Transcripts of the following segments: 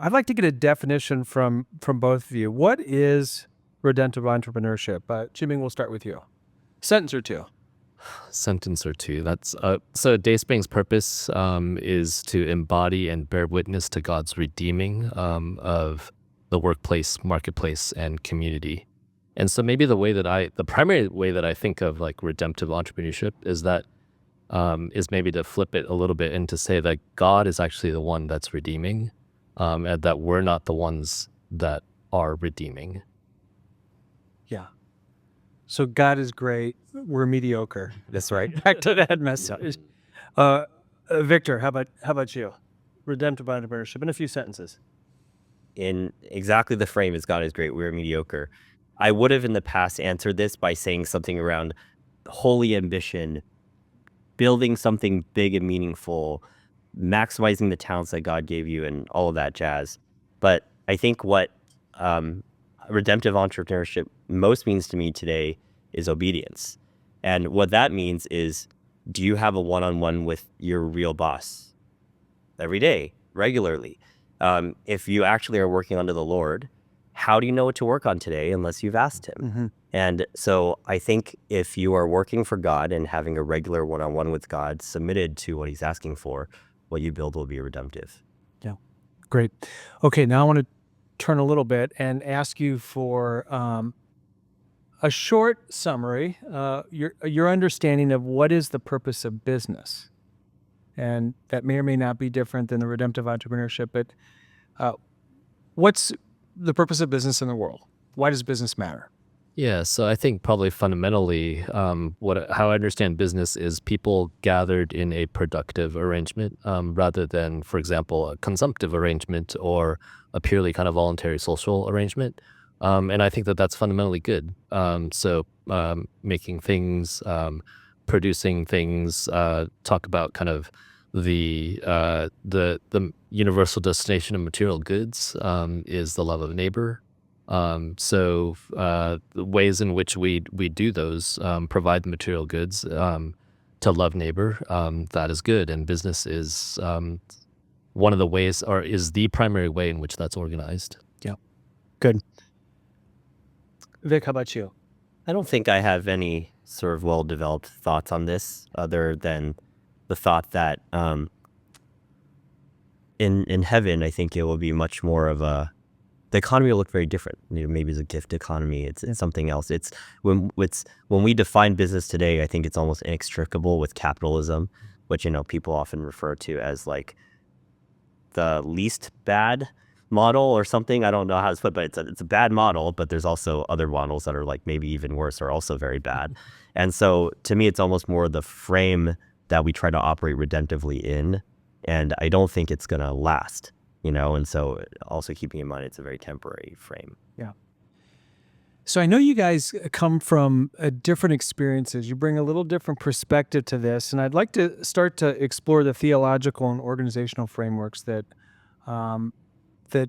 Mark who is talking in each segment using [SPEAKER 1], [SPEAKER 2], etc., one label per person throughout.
[SPEAKER 1] I'd like to get a definition from both of you. What is redemptive entrepreneurship? Chi-Ming, we'll start with you. Sentence or two.
[SPEAKER 2] Sentence or two. That's so Dayspring's purpose is to embody and bear witness to God's redeeming of the workplace, marketplace, and community. And so maybe the primary way that I think of like redemptive entrepreneurship is maybe to flip it a little bit and to say that God is actually the one that's redeeming, and that we're not the ones that are redeeming.
[SPEAKER 1] Yeah. So God is great. We're mediocre.
[SPEAKER 3] That's right.
[SPEAKER 1] Back to that message. Victor, how about you? Redemptive entrepreneurship in a few sentences.
[SPEAKER 3] In exactly the frame is God is great, we're mediocre. I would have in the past answered this by saying something around holy ambition, building something big and meaningful, maximizing the talents that God gave you and all of that jazz. But I think what redemptive entrepreneurship most means to me today is obedience. And what that means is, do you have a one-on-one with your real boss every day, regularly? If you actually are working under the Lord, how do you know what to work on today unless you've asked him?
[SPEAKER 1] Mm-hmm.
[SPEAKER 3] And so I think if you are working for God and having a regular one-on-one with God submitted to what he's asking for, what you build will be redemptive.
[SPEAKER 1] Yeah, great. Okay, now I want to turn a little bit and ask you for a short summary, your understanding of what is the purpose of business. And that may or may not be different than the redemptive entrepreneurship, but what's the purpose of business in the world? Why does business matter?
[SPEAKER 2] Yeah, so I think probably fundamentally, how I understand business is people gathered in a productive arrangement, rather than, for example, a consumptive arrangement or a purely kind of voluntary social arrangement. And I think that that's fundamentally good. So making things, producing things, talk about kind of the universal destination of material goods is the love of neighbor. So the ways in which we do those, provide the material goods to love neighbor, that is good. And business is one of the ways, or is the primary way in which that's organized.
[SPEAKER 1] Yeah, good. Vic, how about you?
[SPEAKER 3] I don't think I have any sort of well-developed thoughts on this other than the thought that in heaven, I think it will be much more of the economy will look very different. Maybe it's a gift economy. It's something else. It's when we define business today, I think it's almost inextricable with capitalism, which people often refer to as like the least bad model or something. I don't know how to put it, but it's a bad model, but there's also other models that are like maybe even worse or also very bad. And so to me, it's almost more the frame that we try to operate redemptively in. And I don't think it's going to last, and so also keeping in mind it's a very temporary frame.
[SPEAKER 1] Yeah. So I know you guys come from different experiences. You bring a little different perspective to this. And I'd like to start to explore the theological and organizational frameworks that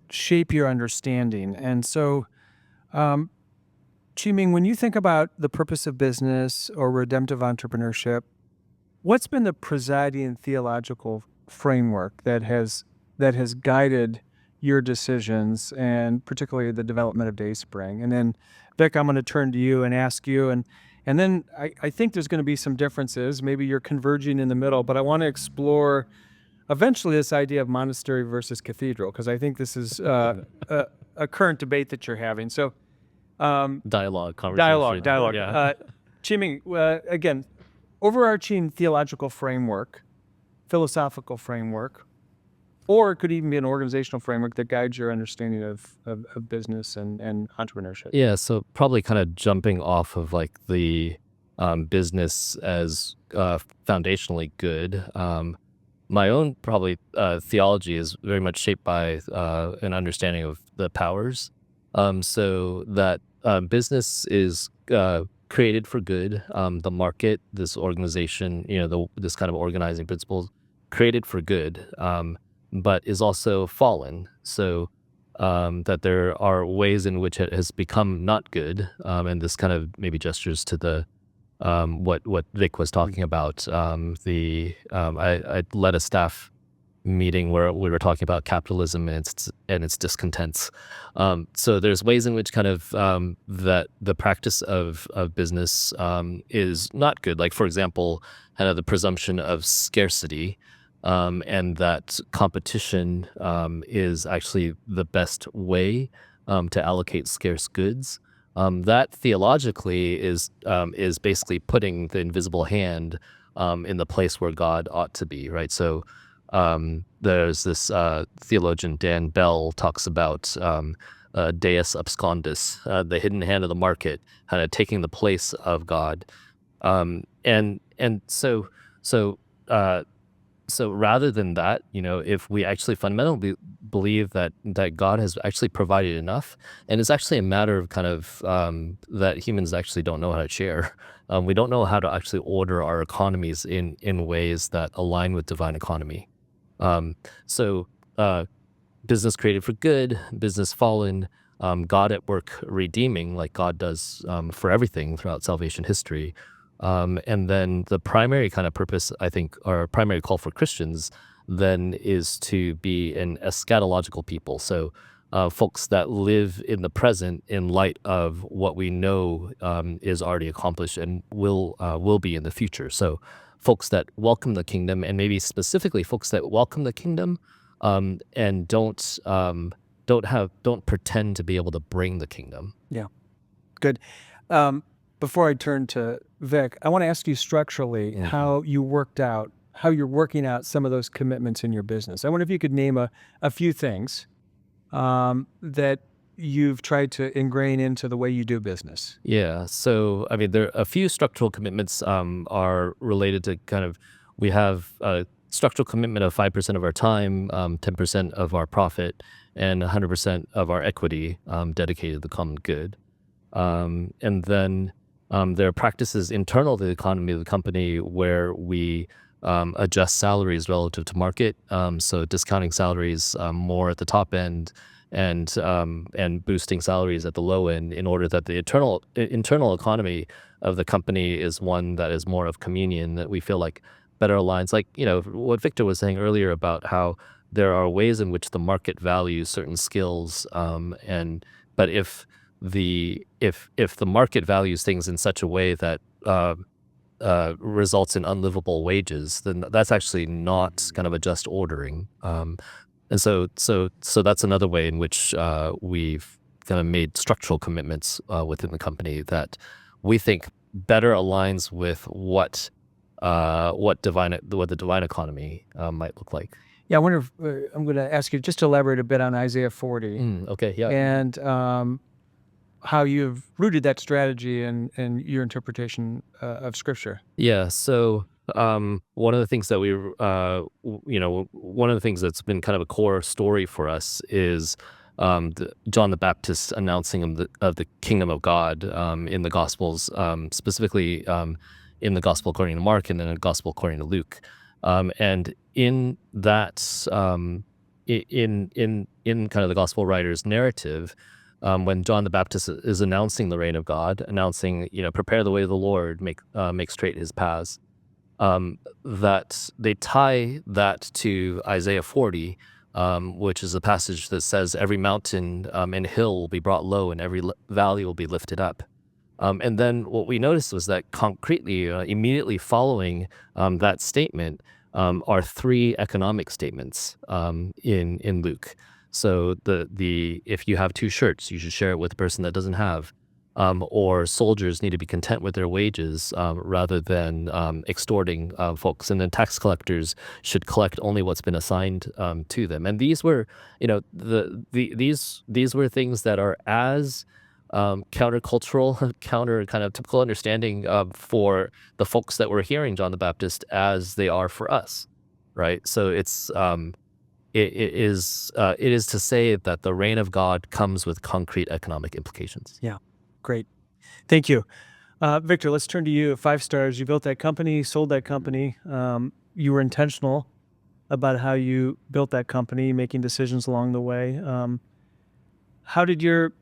[SPEAKER 1] shape your understanding. And so, Chi-Ming, when you think about the purpose of business or redemptive entrepreneurship, what's been the presiding theological framework that has guided your decisions, and particularly the development of Dayspring? And then, Vic, I'm going to turn to you and ask you, and then I think there's going to be some differences. Maybe you're converging in the middle, but I want to explore eventually this idea of monastery versus cathedral, because I think this is a current debate that you're having. So
[SPEAKER 2] Dialogue, conversation.
[SPEAKER 1] Dialogue.
[SPEAKER 2] Yeah.
[SPEAKER 1] Chi-Ming, again, overarching theological framework, philosophical framework, or it could even be an organizational framework that guides your understanding of business and entrepreneurship.
[SPEAKER 2] Yeah, so probably kind of jumping off of like the business as foundationally good. My own probably theology is very much shaped by an understanding of the powers. So that business is created for good. The market, this organization, this kind of organizing principles, created for good, but is also fallen. So that there are ways in which it has become not good, and this kind of maybe gestures to the what Vic was talking about. I led a staff meeting where we were talking about capitalism and its discontents. So there's ways in which kind of that the practice of business is not good. Like, for example, kind of the presumption of scarcity, and that competition is actually the best way to allocate scarce goods. That theologically is basically putting the invisible hand in the place where God ought to be, right? So there's this theologian, Dan Bell, talks about Deus abscondus, the hidden hand of the market, kind of taking the place of God. And so uh, so rather than that, if we actually fundamentally believe that God has actually provided enough, and it's actually a matter of kind of that humans actually don't know how to share. We don't know how to actually order our economies in ways that align with divine economy. Um, so uh, business created for good, business fallen, God at work redeeming, like God does for everything throughout salvation history. And then the primary kind of purpose, I think, or primary call for Christians then is to be an eschatological people. So folks that live in the present in light of what we know is already accomplished and will be in the future. So folks that welcome the kingdom, and maybe specifically folks that welcome the kingdom and don't pretend to be able to bring the kingdom.
[SPEAKER 1] Yeah, good. Before I turn to Vic, I want to ask you structurally how you're working out some of those commitments in your business. I wonder if you could name a few things that you've tried to ingrain into the way you do business.
[SPEAKER 2] Yeah. So, I mean, there are a few structural commitments are related to kind of, we have a structural commitment of 5% of our time, 10% of our profit, and 100% of our equity dedicated to the common good. And then there are practices internal to the economy of the company where we adjust salaries relative to market. So discounting salaries more at the top end and boosting salaries at the low end in order that the internal economy of the company is one that is more of communion, that we feel like better aligns. Like, what Victor was saying earlier about how there are ways in which the market values certain skills. But if the market values things in such a way that results in unlivable wages, then that's actually not kind of a just ordering. And so that's another way in which we've kind of made structural commitments within the company that we think better aligns with what the divine economy might look like.
[SPEAKER 1] Yeah, I wonder if I'm going to ask you just to elaborate a bit on Isaiah 40
[SPEAKER 2] Okay, yeah.
[SPEAKER 1] and how you've rooted that strategy in your interpretation of Scripture.
[SPEAKER 2] Yeah. So one of the things that one of the things that's been kind of a core story for us is John the Baptist announcing of the kingdom of God in the Gospels, specifically in the Gospel according to Mark and then the Gospel according to Luke. And in that, in kind of the Gospel writer's narrative, when John the Baptist is announcing the reign of God, announcing, prepare the way of the Lord, make straight his paths, that they tie that to Isaiah 40, which is a passage that says every mountain and hill will be brought low and every valley will be lifted up. And then what we noticed was that concretely, immediately following that statement, are three economic statements in Luke. So if you have two shirts, you should share it with the person that doesn't have. Or soldiers need to be content with their wages rather than extorting folks. And then tax collectors should collect only what's been assigned to them. And these were, these were things that are as countercultural, counter kind of typical understanding for the folks that were hearing John the Baptist as they are for us, right? So it is to say that the reign of God comes with concrete economic implications.
[SPEAKER 1] Yeah, great. Thank you. Victor, let's turn to you. 5 stars. You built that company, sold that company. You were intentional about how you built that company, making decisions along the way. How did your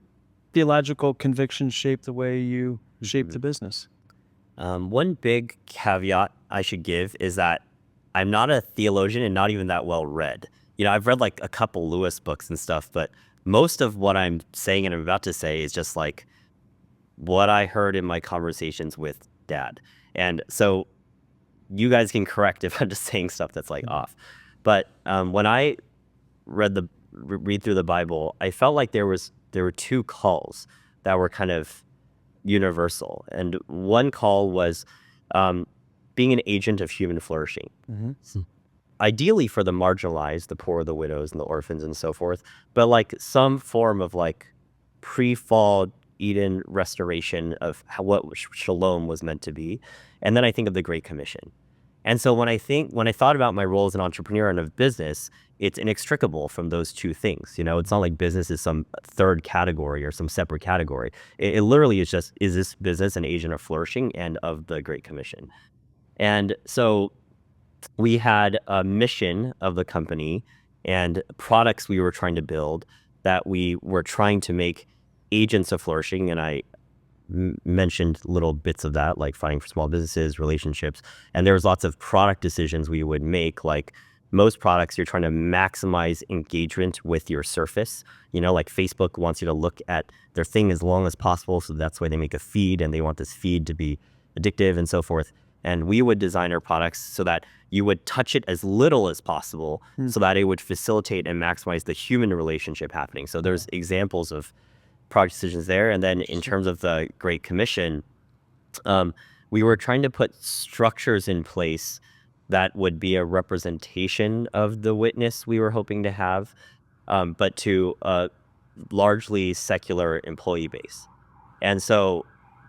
[SPEAKER 1] theological convictions shape the way you shaped the business?
[SPEAKER 3] One big caveat I should give is that I'm not a theologian and not even that well read. I've read like a couple Lewis books and stuff, but most of what I'm saying and I'm about to say is just like what I heard in my conversations with Dad. And so you guys can correct if I'm just saying stuff that's like off. But when I read through the Bible, I felt like there were two calls that were kind of universal. And one call was being an agent of human flourishing. Ideally for the marginalized, the poor, the widows, and the orphans, and so forth, but like some form of like pre-fall Eden restoration of what shalom was meant to be. And then I think of the Great Commission. And so when I thought about my role as an entrepreneur and of business, it's inextricable from those two things. It's not like business is some third category or some separate category. It literally is just, is this business an agent of flourishing and of the Great Commission? And so we had a mission of the company and products we were trying to build that we were trying to make agents of flourishing. And I mentioned little bits of that, like fighting for small businesses, relationships. And there was lots of product decisions we would make. Like most products, you're trying to maximize engagement with your surface. Like Facebook wants you to look at their thing as long as possible. So that's why they make a feed, and they want this feed to be addictive and so forth. And we would design our products so that you would touch it as little as possible so that it would facilitate and maximize the human relationship happening. So there's examples of product decisions there. And then in terms of the Great Commission, we were trying to put structures in place that would be a representation of the witness we were hoping to have, but to a largely secular employee base. And so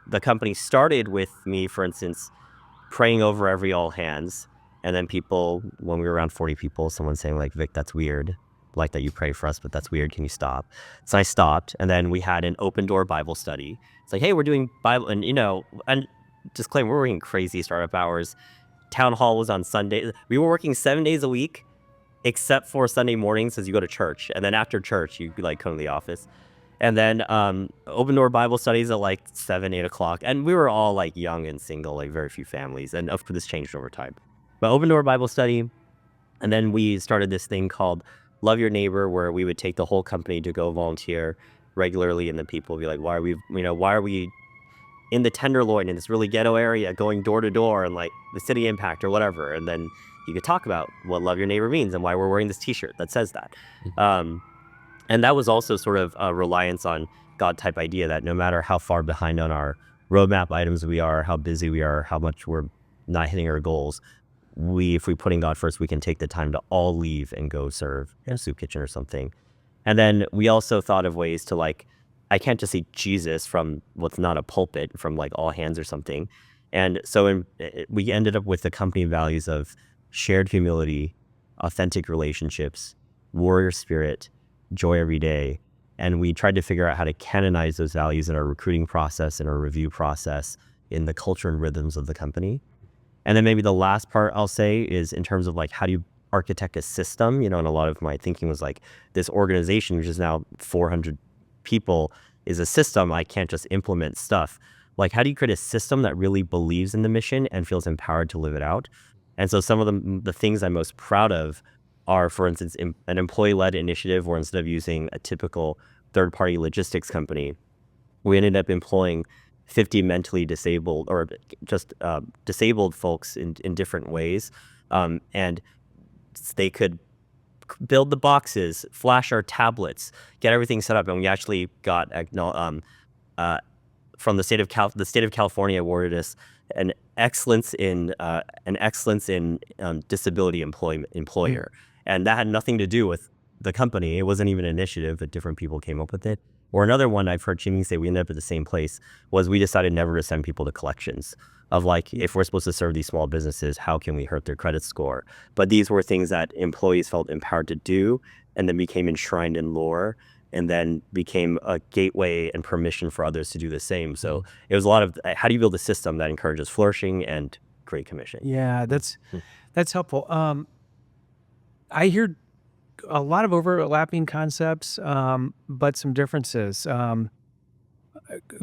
[SPEAKER 3] the company started with me, for instance, praying over every all hands. And then people, when we were around 40 people, someone saying like, Vic, that's weird. Like that you pray for us, but that's weird. Can you stop? So I stopped. And then we had an open door Bible study. It's like, hey, we're doing Bible. And, and disclaimer, we're working crazy startup hours. Town hall was on Sunday. We were working 7 days a week, except for Sunday mornings as you go to church. And then after church, you like come to the office. And then open door Bible studies at like 7, 8 o'clock. And we were all like young and single, like very few families. And of course, this changed over time. But open door Bible study. And then we started this thing called Love Your Neighbor, where we would take the whole company to go volunteer regularly. And then people would be like, why are we in the Tenderloin in this really ghetto area going door to door and like the city impact or whatever? And then you could talk about what Love Your Neighbor means and why we're wearing this t-shirt that says that. And that was also sort of a reliance on God type idea that no matter how far behind on our roadmap items we are, how busy we are, how much we're not hitting our goals, if we put in God first, we can take the time to all leave and go serve in a soup kitchen or something. And then we also thought of ways to like, I can't just see Jesus from what's not a pulpit, from like all hands or something. And so we ended up with the company values of shared humility, authentic relationships, warrior spirit, joy every day. And we tried to figure out how to canonize those values in our recruiting process, in our review process, in the culture and rhythms of the company. And then maybe the last part I'll say is in terms of like, how do you architect a system? And a lot of my thinking was like, this organization, which is now 400 people, is a system. I can't just implement stuff. Like, how do you create a system that really believes in the mission and feels empowered to live it out? And so some of the things I'm most proud of are, for instance, an employee-led initiative where instead of using a typical third-party logistics company, we ended up employing 50 mentally disabled or just disabled folks in different ways. And they could build the boxes, flash our tablets, get everything set up. And we actually got from the state of California awarded us an excellence in disability employer. And that had nothing to do with the company. It wasn't even an initiative, but different people came up with it. Or another one I've heard Chi-Ming say, we ended up at the same place, was we decided never to send people to collections. Of like, if we're supposed to serve these small businesses, how can we hurt their credit score? But these were things that employees felt empowered to do, and then became enshrined in lore, and then became a gateway and permission for others to do the same. So it was a lot of, how do you build a system that encourages flourishing and Great Commission?
[SPEAKER 1] Yeah, that's helpful. I hear a lot of overlapping concepts, but some differences.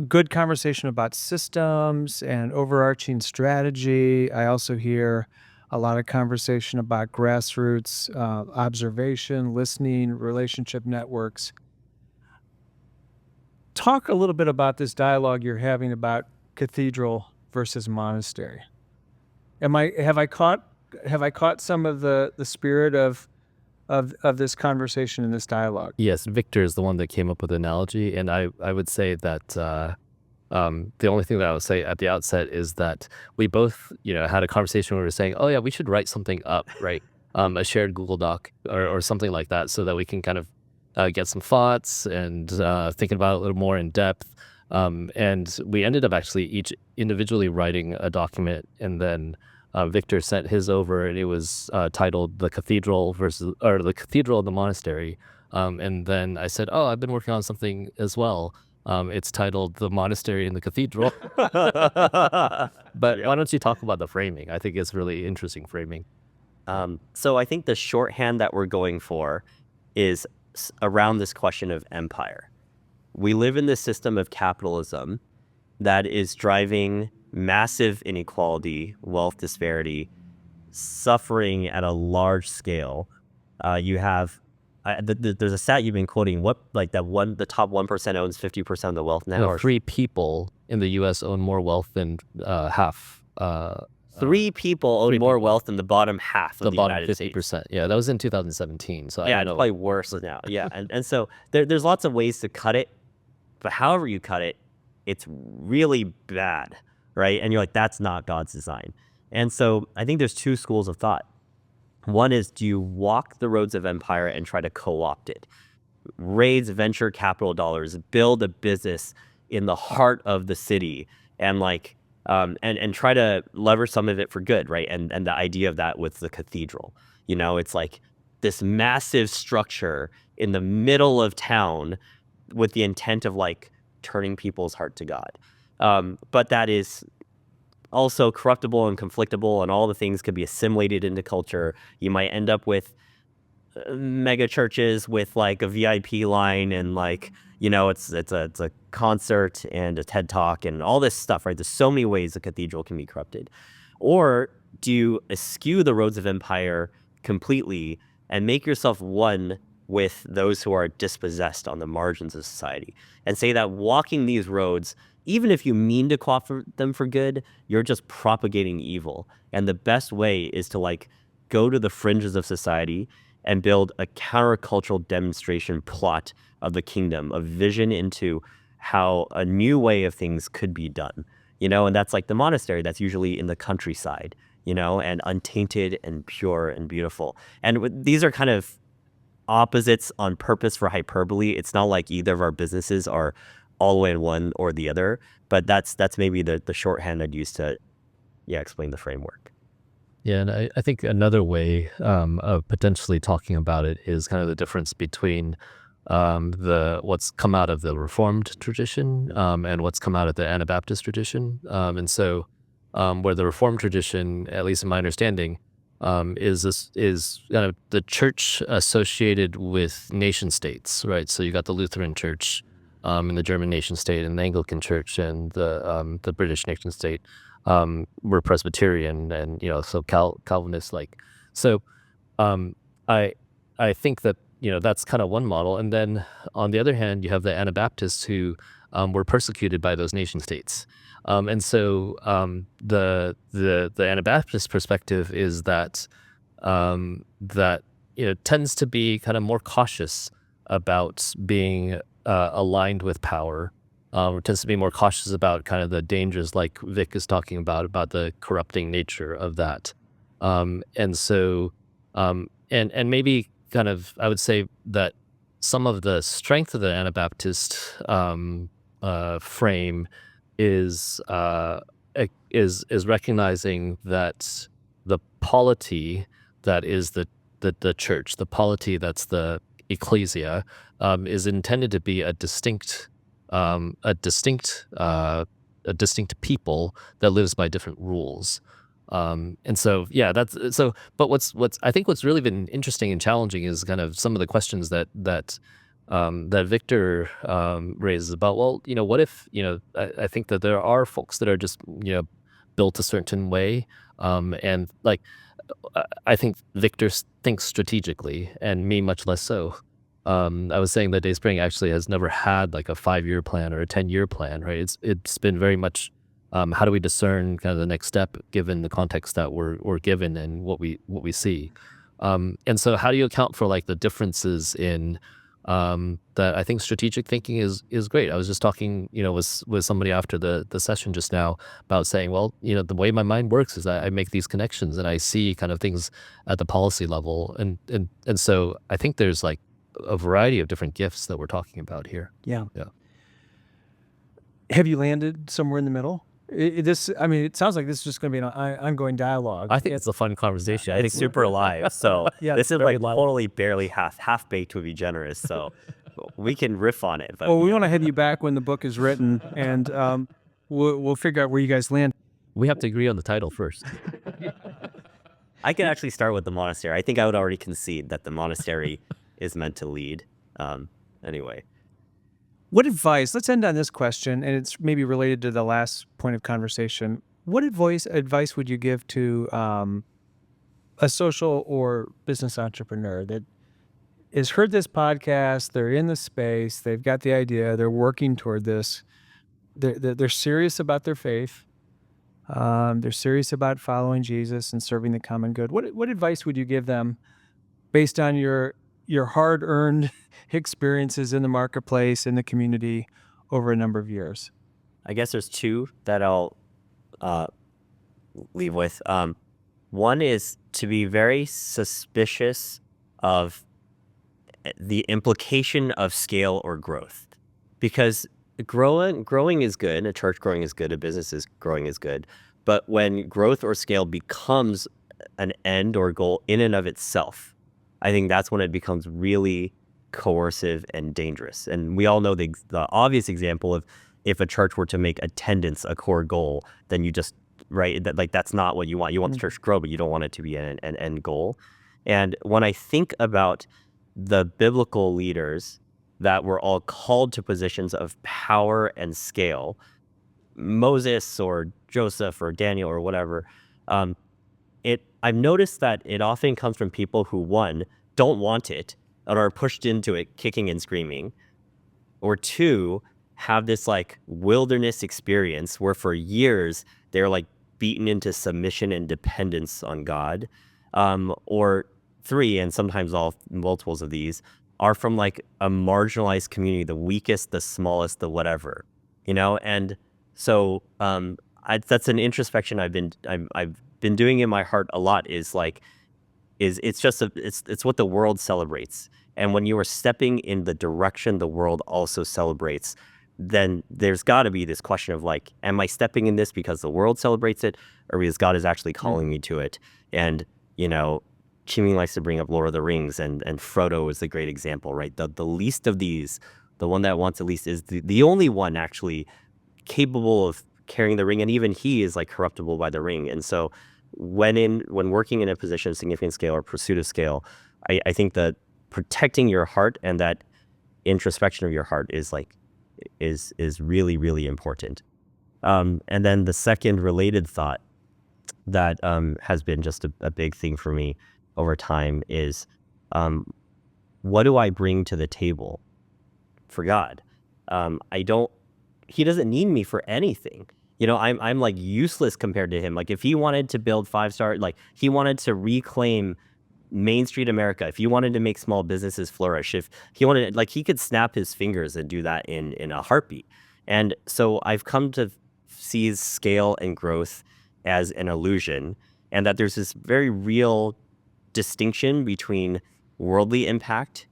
[SPEAKER 1] Good conversation about systems and overarching strategy. I also hear a lot of conversation about grassroots observation, listening, relationship networks. Talk a little bit about this dialogue you're having about cathedral versus monastery. Have I caught some of the spirit of this conversation in this dialogue?
[SPEAKER 2] Yes, Victor is the one that came up with the analogy, and I would say that the only thing that I would say at the outset is that we both, had a conversation where we were saying, oh yeah, we should write something up, right? A shared Google Doc or something like that, so that we can kind of get some thoughts and thinking about it a little more in depth. And we ended up actually each individually writing a document, and then Victor sent his over, and it was titled "The Cathedral or the Cathedral and the Monastery." And then I said, "Oh, I've been working on something as well. It's titled "The Monastery and the Cathedral." But why don't you talk about the framing? I think it's really interesting framing.
[SPEAKER 3] So I think the shorthand that we're going for is around this question of empire. We live in this system of capitalism that is driving massive inequality, wealth disparity, suffering at a large scale. You have there's a stat you've been quoting. The top 1% owns 50% of the wealth now.
[SPEAKER 2] No, 3 people in the U.S. own more wealth than half.
[SPEAKER 3] 3 people own more wealth than the bottom half of
[SPEAKER 2] The
[SPEAKER 3] the
[SPEAKER 2] bottom
[SPEAKER 3] United States.
[SPEAKER 2] 50%. Yeah, that was in 2017. So I
[SPEAKER 3] Yeah,
[SPEAKER 2] don't
[SPEAKER 3] it's
[SPEAKER 2] know.
[SPEAKER 3] probably worse now. Yeah, and so there's lots of ways to cut it, but however you cut it, it's really bad, right? And you're like, that's not God's design. And so I think there's 2 schools of thought. One is, do you walk the roads of empire and try to co-opt it? Raise venture capital dollars, build a business in the heart of the city, and and try to leverage some of it for good, right? And the idea of that with the cathedral, it's like this massive structure in the middle of town with the intent of turning people's heart to God. But that is also corruptible and conflictable, and all the things could be assimilated into culture. You might end up with mega churches with a VIP line, and it's a concert and a TED talk and all this stuff, right? There's so many ways a cathedral can be corrupted. Or do you eschew the roads of empire completely and make yourself one with those who are dispossessed on the margins of society, and say that walking these roads, even if you mean to cooperate them for good, you're just propagating evil. And the best way is to go to the fringes of society and build a countercultural demonstration plot of the kingdom, a vision into how a new way of things could be done, and that's like the monastery that's usually in the countryside, and untainted and pure and beautiful. And these are kind of opposites on purpose for hyperbole. It's not like either of our businesses are all the way in one or the other, but that's maybe the shorthand I'd use to explain the framework.
[SPEAKER 2] Yeah, and I think another way of potentially talking about it is kind of the difference between what's come out of the Reformed tradition and what's come out of the Anabaptist tradition. And so where the Reformed tradition, at least in my understanding, is kind of the church associated with nation states, right? So you got the Lutheran Church and the German nation state, and the Anglican Church and the British nation state. We're Presbyterian, and so Calvinist. So I think that that's kind of one model, and then on the other hand, you have the Anabaptists who were persecuted by those nation states, and so the Anabaptist perspective is that tends to be kind of more cautious about being aligned with power. Tends to be more cautious about kind of the dangers, like Vic is talking about the corrupting nature of that. And so, and maybe kind of, I would say that some of the strength of the Anabaptist frame is recognizing that the polity that is the church, the polity that's the ecclesia, is intended to be a distinct people that lives by different rules. And so, yeah, that's so. But I think what's really been interesting and challenging is kind of some of the questions that Victor raises about, well, what if, I think that there are folks that are just, built a certain way. And I think Victor thinks strategically, and me much less so. I was saying that Dayspring actually has never had like a 5-year plan or a 10-year plan, right? It's been very much how do we discern kind of the next step given the context that we're given and what we see. And so how do you account for like the differences in that? I think strategic thinking is great. I was just talking, with somebody after the session just now about saying, well, the way my mind works is I make these connections and I see kind of things at the policy level. And so I think there's like a variety of different gifts that we're talking about here.
[SPEAKER 1] Yeah.
[SPEAKER 2] Yeah.
[SPEAKER 1] Have you landed somewhere in the middle? It sounds like this is just going to be an ongoing dialogue.
[SPEAKER 2] I think it's a fun conversation. I think
[SPEAKER 3] It's super live. So
[SPEAKER 1] Yeah,
[SPEAKER 3] this is
[SPEAKER 2] very
[SPEAKER 3] like
[SPEAKER 2] live.
[SPEAKER 3] totally barely half baked would be generous. So we can riff on it. But
[SPEAKER 1] Well, we want to have you back when the book is written, and we'll figure out where you guys land.
[SPEAKER 2] We have to agree on the title first.
[SPEAKER 3] I could actually start with the monastery. I think I would already concede that the monastery is meant to lead. Anyway.
[SPEAKER 1] What advice, let's end on this question, and it's maybe related to the last point of conversation. What advice would you give to a social or business entrepreneur that has heard this podcast, they're in the space, they've got the idea, they're working toward this, they're serious about their faith, they're serious about following Jesus and serving the common good. What advice would you give them based on your hard-earned experiences in the marketplace, in the community over a number of years?
[SPEAKER 3] I guess there's two that I'll leave with. One is to be very suspicious of the implication of scale or growth, because growing is good. A church growing is good. A business is growing is good. But when growth or scale becomes an end or goal in and of itself, I think that's when it becomes really coercive and dangerous. And we all know the obvious example of if a church were to make attendance a core goal, then you just, right, that's not what you want. You want the church to grow, but you don't want it to be an end goal. And when I think about the biblical leaders that were all called to positions of power and scale, Moses or Joseph or Daniel or whatever, I've noticed that it often comes from people who, one, don't want it and are pushed into it kicking and screaming, or two, have this like wilderness experience where for years they're like beaten into submission and dependence on God, or three, and sometimes all multiples of these, are from like a marginalized community, the weakest, the smallest, the whatever, and so that's an introspection I've been doing in my heart a lot. It's what the world celebrates, and when you are stepping in the direction the world also celebrates, then there's got to be this question of like, am I stepping in this because the world celebrates it, or because God is actually calling me to it? And Chi-Ming likes to bring up Lord of the Rings, and Frodo is the great example, right? The least of these, the one that wants the least, is the only one actually capable of carrying the ring, and even he is like corruptible by the ring. And so when working in a position of significant scale or pursuit of scale, I think that protecting your heart and that introspection of your heart is really, really important. And then the second related thought that has been just a big thing for me over time is, what do I bring to the table for God? He doesn't need me for anything. I'm like useless compared to him. Like if he wanted to build 5-star, like he wanted to reclaim Main Street America, if he wanted to make small businesses flourish, if he wanted, like he could snap his fingers and do that in a heartbeat. And so I've come to see scale and growth as an illusion, and that there's this very real distinction between worldly impact,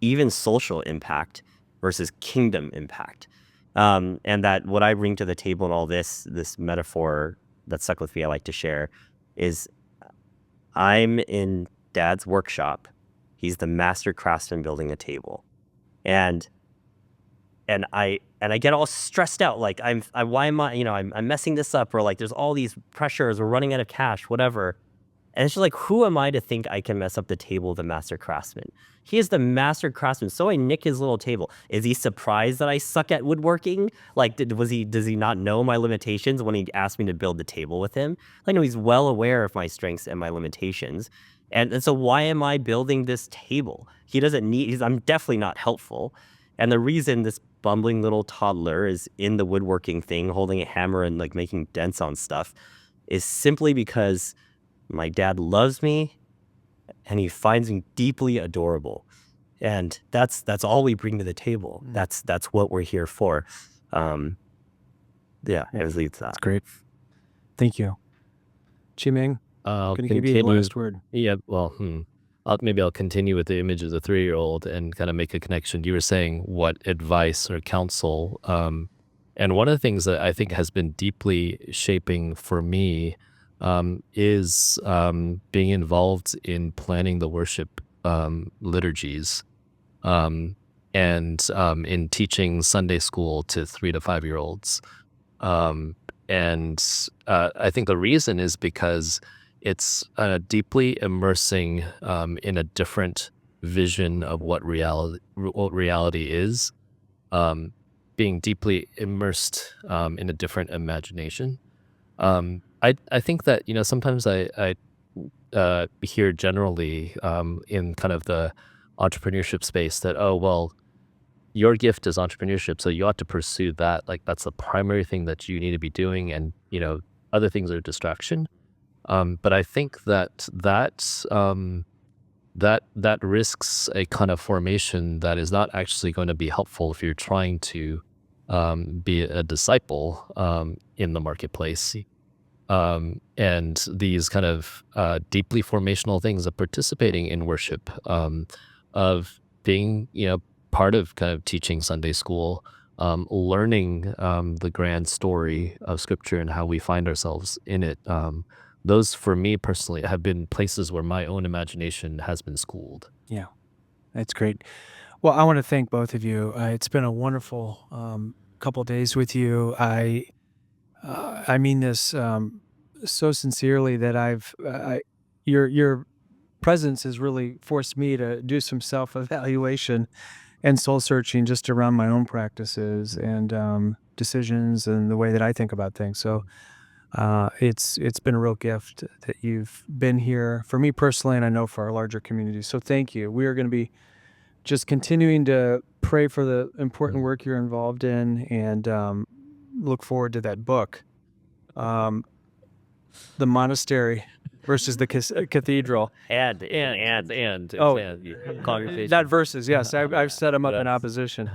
[SPEAKER 3] even social impact, versus kingdom impact. And that what I bring to the table in all this metaphor that stuck with me, I like to share, is I'm in Dad's workshop. He's the master craftsman building a table, and I get all stressed out, like why am I, I'm messing this up, or like there's all these pressures, we're running out of cash, whatever. And it's just like, who am I to think I can mess up the table of the master craftsman? He is the master craftsman. So I nick his little table. Is he surprised that I suck at woodworking? Like, does he not know my limitations when he asked me to build the table with him? I know he's well aware of my strengths and my limitations. And so why am I building this table? He doesn't need, I'm definitely not helpful. And the reason this bumbling little toddler is in the woodworking thing, holding a hammer and like making dents on stuff, is simply because my dad loves me and he finds me deeply adorable. And that's all we bring to the table. That's what we're here for. Yeah, it was that.
[SPEAKER 1] That's great. Thank you. Chi-Ming,
[SPEAKER 2] I'll
[SPEAKER 1] going to give you the last word.
[SPEAKER 2] Yeah, well, maybe I'll continue with the image of the 3-year-old and kind of make a connection. You were saying what advice or counsel, and one of the things that I think has been deeply shaping for me is being involved in planning the worship liturgies and in teaching Sunday school to 3 to 5-year-olds. And I think the reason is because it's deeply immersing in a different vision of what reality is, being deeply immersed in a different imagination. I think that, sometimes I hear generally in kind of the entrepreneurship space that, oh, well, your gift is entrepreneurship, so you ought to pursue that. Like, that's the primary thing that you need to be doing, and other things are distraction. But I think that risks a kind of formation that is not actually going to be helpful if you're trying to be a disciple in the marketplace. And these kind of deeply formational things of participating in worship, of being, part of kind of teaching Sunday school, learning the grand story of Scripture and how we find ourselves in it. Those, for me personally, have been places where my own imagination has been schooled.
[SPEAKER 1] Yeah, that's great. Well, I want to thank both of you. It's been a wonderful couple days with you. I mean this so sincerely that your presence has really forced me to do some self-evaluation and soul searching just around my own practices and decisions and the way that I think about things. So it's been a real gift that you've been here for me personally, and I know for our larger community. So thank you. We are going to be just continuing to pray for the important work you're involved in, and look forward to that book, The Monastery versus the Cathedral.
[SPEAKER 2] And congregation.
[SPEAKER 1] Not versus, yes. I've set them up in opposition.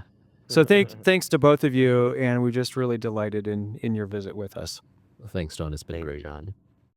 [SPEAKER 1] So thanks to both of you, and we're just really delighted in your visit with us.
[SPEAKER 2] Thanks, John. It's been
[SPEAKER 3] Thanks,
[SPEAKER 2] great.
[SPEAKER 3] John.